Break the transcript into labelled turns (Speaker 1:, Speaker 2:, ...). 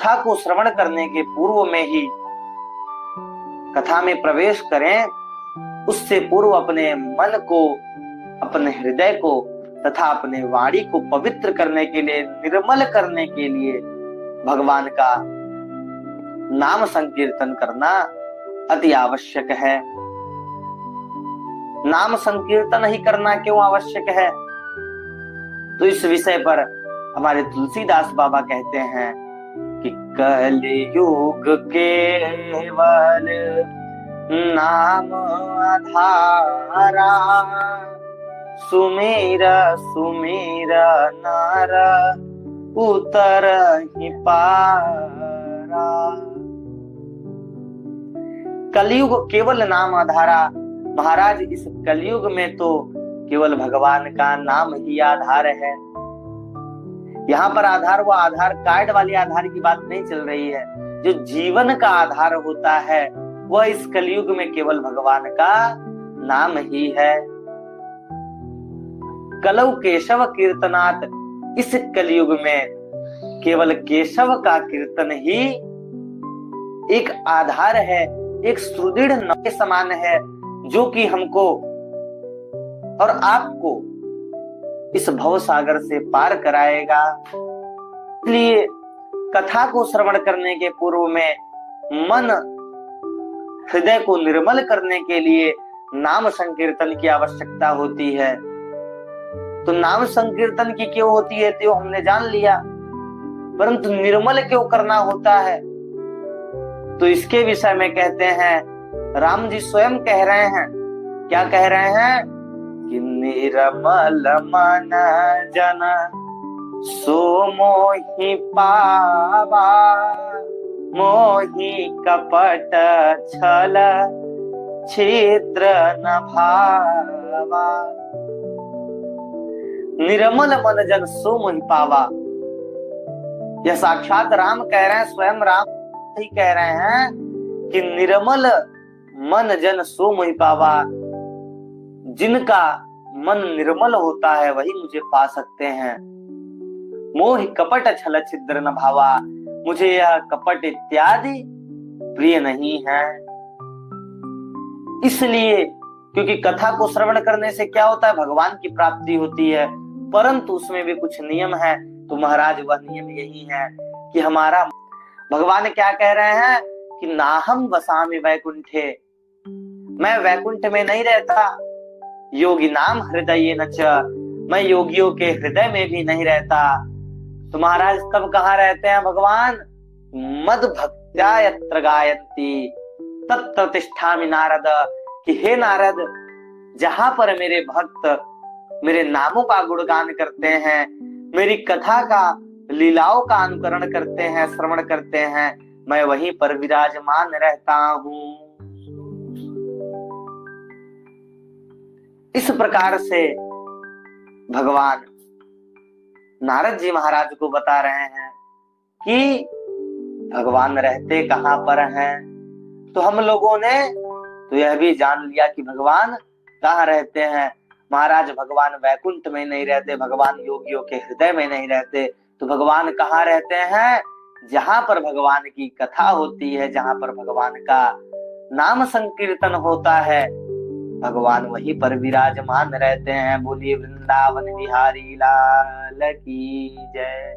Speaker 1: कथा को श्रवण करने के पूर्व में ही कथा में प्रवेश करें, उससे पूर्व अपने मन को, अपने हृदय को तथा अपने वाणी को पवित्र करने के लिए, निर्मल करने के लिए भगवान का नाम संकीर्तन करना अति आवश्यक है। नाम संकीर्तन ही करना क्यों आवश्यक है? तो इस विषय पर हमारे तुलसीदास बाबा कहते हैं कि कलयुग केवल नाम आधारा, सुमेर सुमेर नर उतर ही पारा। कलयुग केवल नाम आधारा। महाराज, इस कलयुग में तो केवल भगवान का नाम ही आधार है। यहाँ पर आधार, वो आधार कार्ड वाली आधार की बात नहीं चल रही है। जो जीवन का आधार होता है वह इस कलयुग में केवल भगवान का नाम ही है। कलौ केशव कीर्तनात्, इस कलयुग में केवल केशव का कीर्तन ही एक आधार है, एक सुदृढ़ नाव के समान है, जो कि हमको और आपको इस भव सागर से पार कराएगा। इसलिए कथा को श्रवण करने के पूर्व में मन, हृदय को निर्मल करने के लिए नाम संकीर्तन की आवश्यकता होती है। तो नाम संकीर्तन की क्यों होती है तो हमने जान लिया, परंतु निर्मल क्यों करना होता है तो इसके विषय में कहते हैं, राम जी स्वयं कह रहे हैं। क्या कह रहे हैं? कि निर्मल मन जन सो मोहि पावा, मोहि कपट छल छिद्र न भावा। निर्मल मन जन सो मोहि पावा। यह साक्षात राम कह रहे हैं, स्वयं राम ही कह रहे हैं कि निर्मल मन जन सो मोहि पावा। जिनका मन निर्मल होता है वही मुझे पा सकते हैं। मोहि कपट छल छिद्र न भावा, मुझे यह कपट इत्यादि प्रिय नहीं है। इसलिए क्योंकि कथा को श्रवण करने से क्या होता है? भगवान की प्राप्ति होती है, परंतु उसमें भी कुछ नियम है। तो महाराज वह नियम यही है कि हमारा भगवान क्या कह रहे हैं कि नाहम वसामि वैकुंठे, मैं वैकुंठ में नहीं रहता। योगी नाम हृदय न च, मैं योगियों के हृदय में भी नहीं रहता। तो महाराज तब कहाँ रहते हैं भगवान? मद भक्त्या यत्र गायन्ति तत्र तिष्ठामि नारद, कि हे नारद, जहां पर मेरे भक्त मेरे नामों का गुणगान करते हैं, मेरी कथा का, लीलाओं का अनुकरण करते हैं, श्रवण करते हैं, मैं वहीं पर विराजमान रहता हूं। इस प्रकार से भगवान नारद जी महाराज को बता रहे हैं कि भगवान रहते कहां पर हैं। तो हम लोगों ने तो यह भी जान लिया कि भगवान कहाँ रहते हैं। महाराज भगवान वैकुंठ में नहीं रहते, भगवान योगियों के हृदय में नहीं रहते। तो भगवान कहाँ रहते हैं? जहां पर भगवान की कथा होती है, जहां पर भगवान का नाम संकीर्तन होता है, भगवान वहीं पर विराजमान रहते हैं। बोलिए वृंदावन बिहारी लाल की जय।